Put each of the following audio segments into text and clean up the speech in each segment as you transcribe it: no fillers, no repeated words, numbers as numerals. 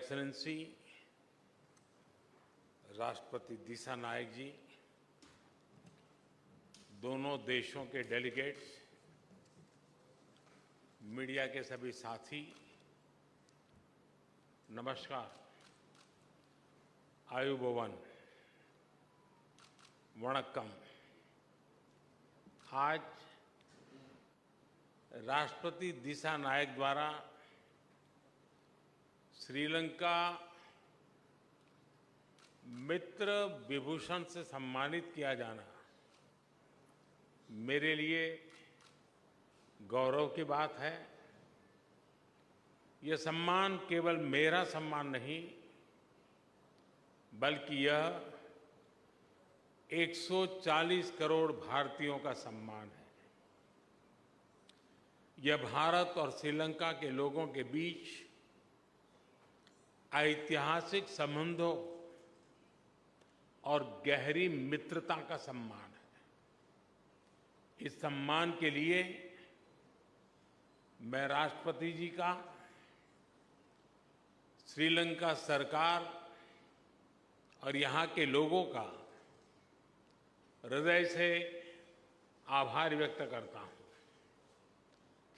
Excellency राष्ट्रपति दिसानायक जी, दोनों देशों के डेलीगेट्स, मीडिया के सभी साथी, नमस्कार। आयुबोवन, वणक्कम। आज राष्ट्रपति दिसानायक द्वारा श्रीलंका मित्र विभूषण से सम्मानित किया जाना मेरे लिए गौरव की बात है। यह सम्मान केवल मेरा सम्मान नहीं, बल्कि यह 140 करोड़ भारतीयों का सम्मान है। यह भारत और श्रीलंका के लोगों के बीच ऐतिहासिक संबंधों और गहरी मित्रता का सम्मान है। इस सम्मान के लिए मैं राष्ट्रपति जी का, श्रीलंका सरकार और यहाँ के लोगों का हृदय से आभार व्यक्त करता हूँ।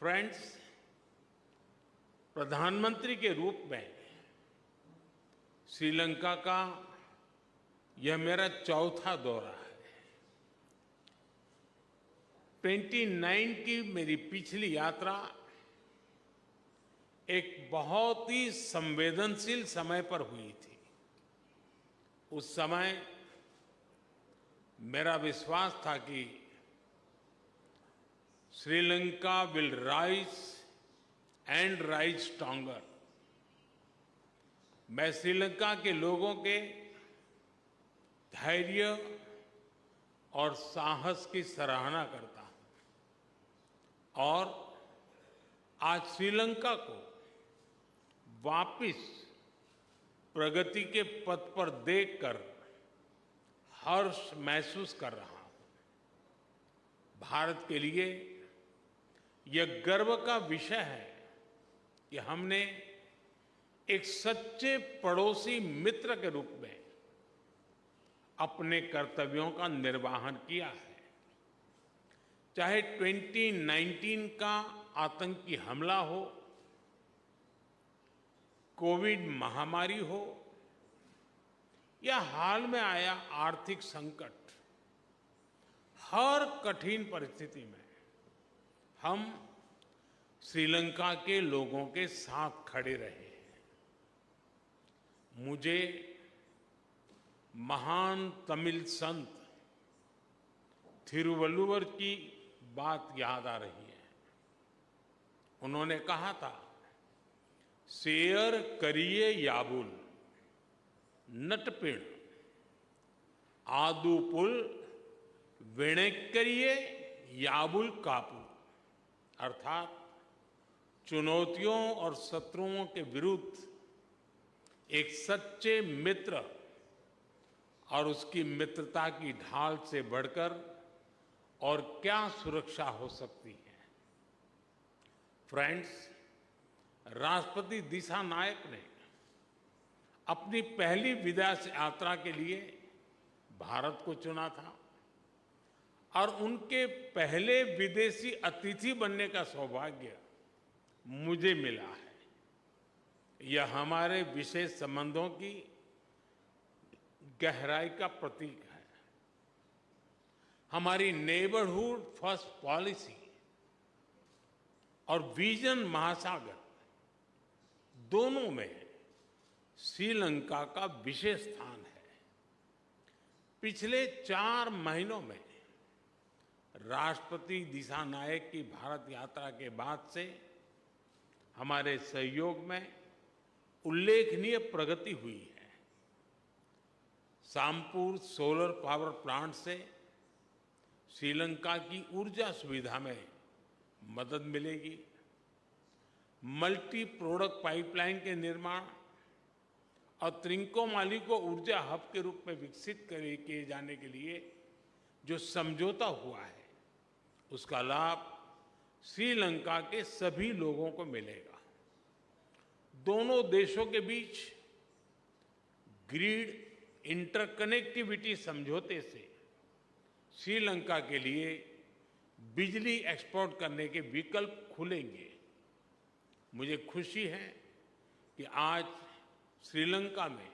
फ्रेंड्स, प्रधानमंत्री के रूप में श्रीलंका का यह मेरा चौथा दौरा है। 29 की मेरी पिछली यात्रा एक बहुत ही संवेदनशील समय पर हुई थी। उस समय मेरा विश्वास था कि Sri Lanka will rise and rise stronger. मैं श्रीलंका के लोगों के धैर्य और साहस की सराहना करता हूं और आज श्रीलंका को वापस प्रगति के पथ पर देखकर हर्ष महसूस कर रहा हूं। भारत के लिए यह गर्व का विषय है कि हमने एक सच्चे पड़ोसी मित्र के रूप में अपने कर्तव्यों का निर्वहन किया है। चाहे 2019 का आतंकी हमला हो, कोविड महामारी हो या हाल में आया आर्थिक संकट, हर कठिन परिस्थिति में हम श्रीलंका के लोगों के साथ खड़े रहे हैं। मुझे महान तमिल संत थिरुवल्लुवर की बात याद आ रही है। उन्होंने कहा था, शेयर करिए याबुल नटपिण आदुपुल वेणेक्करिए याबुल कापू। अर्थात चुनौतियों और शत्रुओं के विरुद्ध एक सच्चे मित्र और उसकी मित्रता की ढाल से बढ़कर और क्या सुरक्षा हो सकती है। फ्रेंड्स, राष्ट्रपति दिसानायक ने अपनी पहली विदेश यात्रा के लिए भारत को चुना था और उनके पहले विदेशी अतिथि बनने का सौभाग्य मुझे मिला है। यह हमारे विशेष संबंधों की गहराई का प्रतीक है। हमारी नेबरहुड फर्स्ट पॉलिसी और विजन महासागर दोनों में श्रीलंका का विशेष स्थान है। पिछले 4 महीनों में राष्ट्रपति दिसानायक की भारत यात्रा के बाद से हमारे सहयोग में उल्लेखनीय प्रगति हुई है। सामपुर सोलर पावर प्लांट से श्रीलंका की ऊर्जा सुविधा में मदद मिलेगी। मल्टी प्रोडक्ट पाइपलाइन के निर्माण और त्रिंकोमाली को ऊर्जा हब के रूप में विकसित किए जाने के लिए जो समझौता हुआ है, उसका लाभ श्रीलंका के सभी लोगों को मिलेगा। दोनों देशों के बीच ग्रिड इंटरकनेक्टिविटी समझौते से श्रीलंका के लिए बिजली एक्सपोर्ट करने के विकल्प खुलेंगे। मुझे खुशी है कि आज श्रीलंका में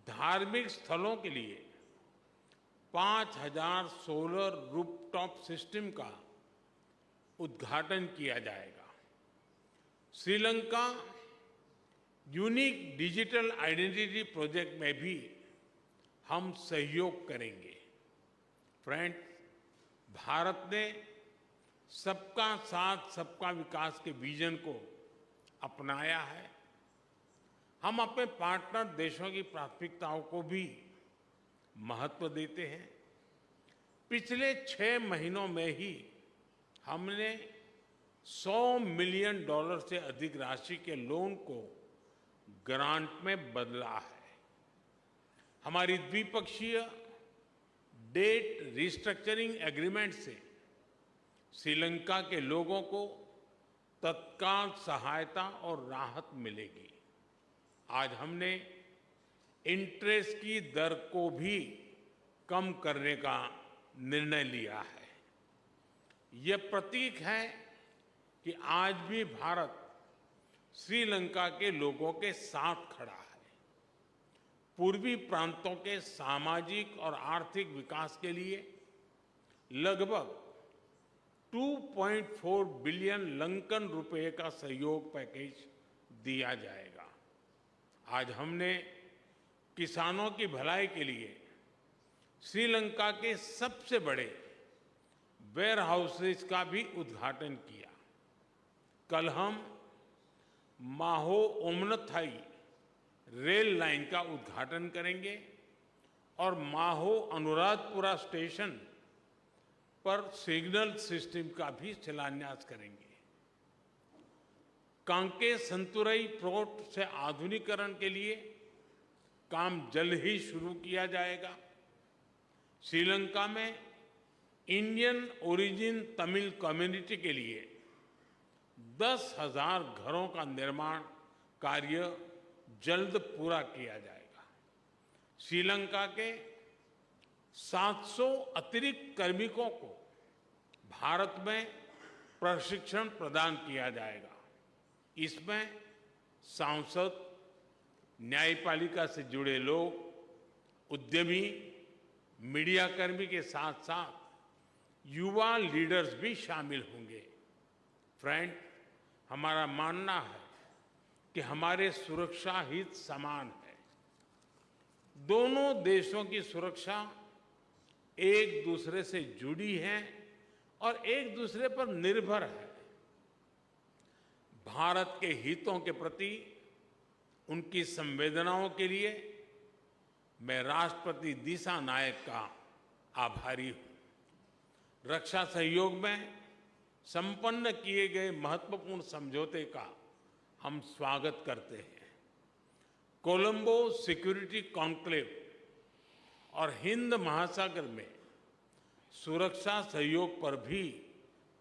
धार्मिक स्थलों के लिए 5,000 सोलर रूफटॉप सिस्टम का उद्घाटन किया जाएगा। Sri Lanka unique digital identity project में भी हम सहयोग करेंगे। फ्रेंड्स, भारत ने सबका साथ सबका विकास के विजन को अपनाया है। हम अपने पार्टनर देशों की प्राथमिकताओं को भी महत्व देते हैं। पिछले 6 महीनों में ही हमने $100 मिलियन से अधिक राशि के लोन को ग्रांट में बदला है। हमारी द्विपक्षीय डेट रिस्ट्रक्चरिंग एग्रीमेंट से श्रीलंका के लोगों को तत्काल सहायता और राहत मिलेगी। आज हमने इंटरेस्ट की दर को भी कम करने का निर्णय लिया है। यह प्रतीक है कि आज भी भारत श्रीलंका के लोगों के साथ खड़ा है। पूर्वी प्रांतों के सामाजिक और आर्थिक विकास के लिए लगभग 2.4 बिलियन लंकन रुपए का सहयोग पैकेज दिया जाएगा। आज हमने किसानों की भलाई के लिए श्रीलंका के सबसे बड़े वेयर हाउसेज का भी उद्घाटन किया। कल हम माहो ओमनथाई रेल लाइन का उद्घाटन करेंगे और माहो अनुराधपुरा स्टेशन पर सिग्नल सिस्टम का भी शिलान्यास करेंगे। कांके संतुरई पोर्ट से आधुनिकीकरण के लिए काम जल्द ही शुरू किया जाएगा। श्रीलंका में इंडियन ओरिजिन तमिल कम्युनिटी के लिए 10,000 घरों का निर्माण कार्य जल्द पूरा किया जाएगा। श्रीलंका के 700 अतिरिक्त कार्मिकों को भारत में प्रशिक्षण प्रदान किया जाएगा। इसमें सांसद, न्यायपालिका से जुड़े लोग, उद्यमी, मीडियाकर्मी के साथ साथ युवा लीडर्स भी शामिल होंगे। फ्रेंड, हमारा मानना है कि हमारे सुरक्षा हित समान है। दोनों देशों की सुरक्षा एक दूसरे से जुड़ी है और एक दूसरे पर निर्भर है। भारत के हितों के प्रति उनकी संवेदनाओं के लिए मैं राष्ट्रपति दिशानायक का आभारी हूं। रक्षा सहयोग में संपन्न किए गए महत्वपूर्ण समझौते का हम स्वागत करते हैं। कोलंबो सिक्योरिटी कॉन्क्लेव और हिंद महासागर में सुरक्षा सहयोग पर भी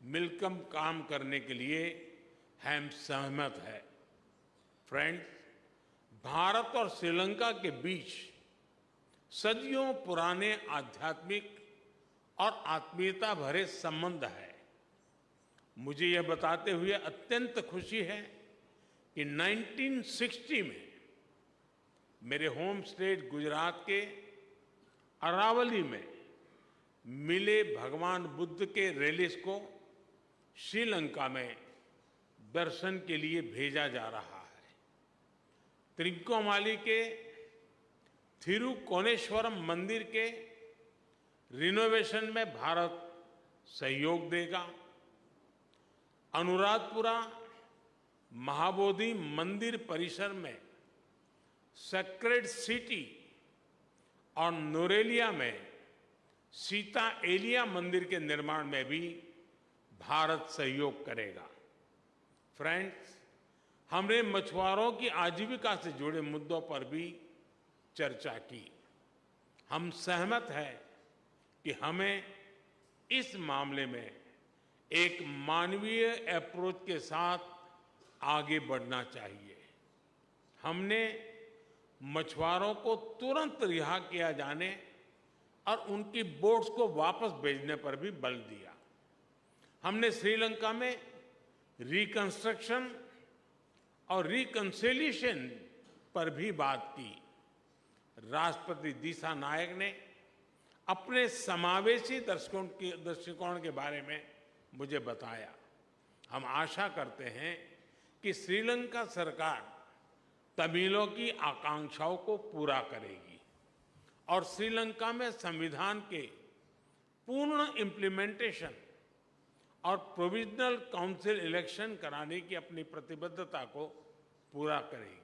मिलकर काम करने के लिए हम सहमत हैं। फ्रेंड्स, भारत और श्रीलंका के बीच सदियों पुराने आध्यात्मिक और आत्मीयता भरे संबंध है। मुझे यह बताते हुए अत्यंत खुशी है कि 1960 में मेरे होम स्टेट गुजरात के अरावली में मिले भगवान बुद्ध के रेलिस को श्रीलंका में दर्शन के लिए भेजा जा रहा है। त्रिकोमाली के थिरुकोनेश्वरम मंदिर के रिनोवेशन में भारत सहयोग देगा। अनुराधपुरा महाबोधि मंदिर परिसर में सेक्रेड सिटी और नोरेलिया में सीता एलिया मंदिर के निर्माण में भी भारत सहयोग करेगा। फ्रेंड्स, हमने मछुआरों की आजीविका से जुड़े मुद्दों पर भी चर्चा की। हम सहमत हैं कि हमें इस मामले में एक मानवीय अप्रोच के साथ आगे बढ़ना चाहिए। हमने मछुआरों को तुरंत रिहा किया जाने और उनकी बोट्स को वापस भेजने पर भी बल दिया। हमने श्रीलंका में रिकंस्ट्रक्शन और रिकंसिलिएशन पर भी बात की। राष्ट्रपति दिशा नायक ने अपने समावेशी दृष्टिकोण के बारे में मुझे बताया। हम आशा करते हैं कि श्रीलंका सरकार तमिलों की आकांक्षाओं को पूरा करेगी और श्रीलंका में संविधान के पूर्ण इम्प्लीमेंटेशन और प्रोविजनल काउंसिल इलेक्शन कराने की अपनी प्रतिबद्धता को पूरा करेगी।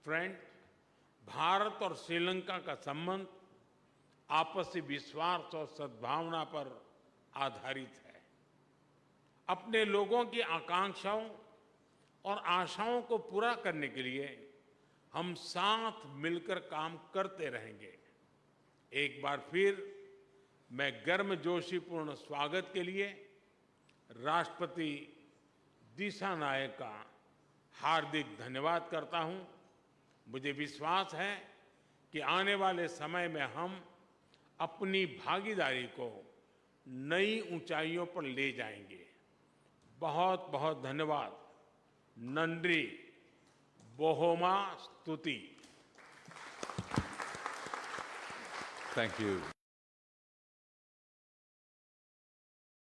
फ्रेंड, भारत और श्रीलंका का संबंध आपसी विश्वास और सद्भावना पर आधारित है। अपने लोगों की आकांक्षाओं और आशाओं को पूरा करने के लिए हम साथ मिलकर काम करते रहेंगे। एक बार फिर मैं गर्मजोशीपूर्ण स्वागत के लिए राष्ट्रपति दिशा नायक का हार्दिक धन्यवाद करता हूं। मुझे विश्वास है कि आने वाले समय में हम अपनी भागीदारी को नई ऊंचाइयों पर ले जाएंगे। बहुत बहुत धन्यवाद। नंद्री बोहोमा स्तुति। Thank you.